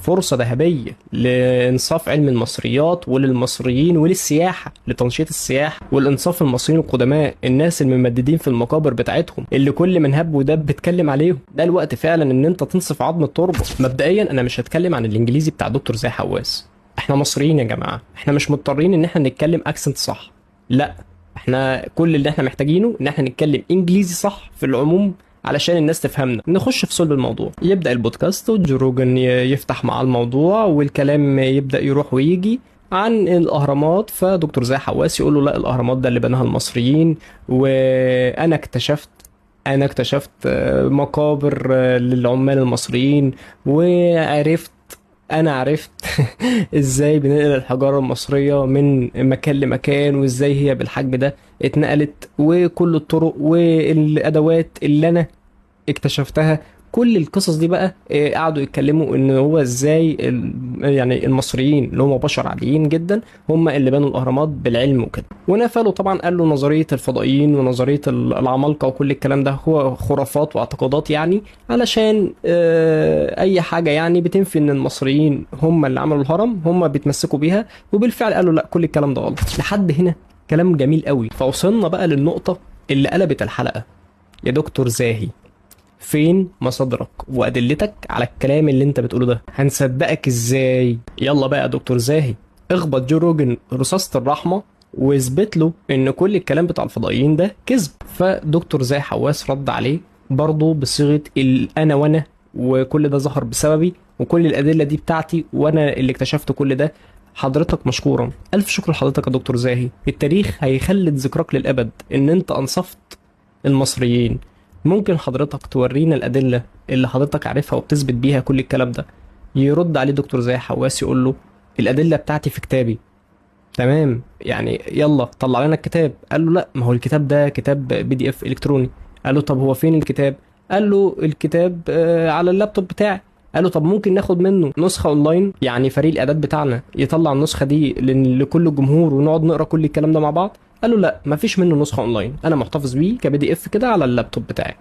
فرصة ذهبية لإنصاف علم المصريات وللمصريين وللسياحة، لتنشيط السياحة والإنصاف المصريين القدماء، الناس الممددين في المقابر بتاعتهم اللي كل من هب ودب بتكلم عليهم. ده الوقت فعلا ان انت تنصف عظم التربة. مبدئيا انا مش هتكلم عن الانجليزي بتاع دكتور زاهي حواس، احنا مصريين يا جماعة، احنا مش مضطرين ان احنا نتكلم اكسنت صح، لا، احنا كل اللي احنا محتاجينه ان احنا نتكلم انجليزي صح في العموم علشان الناس تفهمنا. نخش في صلب الموضوع. يبدأ البودكاست وجو روجن يفتح مع الموضوع والكلام يبدأ يروح ويجي عن الاهرامات. فدكتور زاهي حواس يقول له لا، الاهرامات ده اللي بناها المصريين، وانا اكتشفت مقابر للعمال المصريين، وعرفت انا عرفت ازاي بننقل الحجارة المصرية من مكان لمكان، وازاي هي بالحجم ده اتنقلت، وكل الطرق والادوات اللي انا اكتشفتها. كل القصص دي بقى قعدوا يتكلموا ان هو ازاي يعني المصريين اللي هم بشر عاديين جدا هم اللي بنوا الاهرامات بالعلم وكده. ونفاله طبعا قال له نظريه الفضائيين ونظريه العمالقه وكل الكلام ده هو خرافات واعتقادات، يعني علشان اي حاجه يعني بتنفي ان المصريين هم اللي عملوا الهرم هم بيتمسكوا بيها. وبالفعل قالوا لا، كل الكلام ده غلط. لحد هنا كلام جميل قوي. فوصلنا بقى للنقطه اللي قلبت الحلقه. يا دكتور زاهي، فين مصادرك وادلتك على الكلام اللي انت بتقوله ده؟ هنصدقك ازاي؟ يلا بقى يا دكتور زاهي، اخبط جو روجن رصاصة الرحمة واثبت له ان كل الكلام بتاع الفضائيين ده كذب. فدكتور زاهي حواس رد عليه برضه بصيغة انا وانا، وكل ده ظهر بسببي، وكل الادلة دي بتاعتي، وانا اللي اكتشفت كل ده. حضرتك مشكورا، الف شكر لحضرتك يا دكتور زاهي. التاريخ هيخلد ذكرك للابد ان انت انصفت المصريين. ممكن حضرتك تورينا الأدلة اللي حضرتك عارفها وبتثبت بيها كل الكلام ده؟ يرد عليه دكتور زاهي حواس يقول له الأدلة بتاعتي في كتابي. تمام، يعني يلا طلع لنا الكتاب. قال له لا، ما هو الكتاب ده كتاب PDF إلكتروني. قال له طب هو فين الكتاب؟ قال له الكتاب على اللابتوب بتاعي. قال له طب ممكن ناخد منه نسخة اونلاين، يعني فريق الإعداد بتاعنا يطلع النسخة دي لكل الجمهور ونقعد نقرا كل الكلام ده مع بعض؟ قال له لا، مفيش منه نسخة اونلاين، انا محتفظ بيه كPDF كده على اللابتوب بتاعي.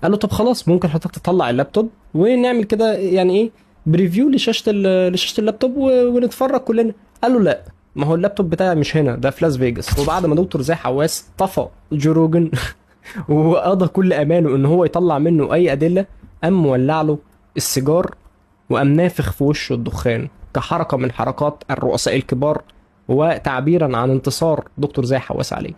قال له طب خلاص، ممكن حضرتك تطلع اللابتوب ونعمل كده يعني ايه، بريفيو لشاشة اللابتوب ونتفرج كلنا. قال له لا، ما هو اللابتوب بتاعي مش هنا، ده في لاس فيجاس. وبعد ما دكتور زاهي حواس طفى جو روجن وقضى كل امانه ان هو يطلع منه اي ادله، قام مولع له السيجار وقام نافخ في وشه الدخان كحركه من حركات الرؤساء الكبار، وتعبيرا عن انتصار دكتور زاهي حواس عليه.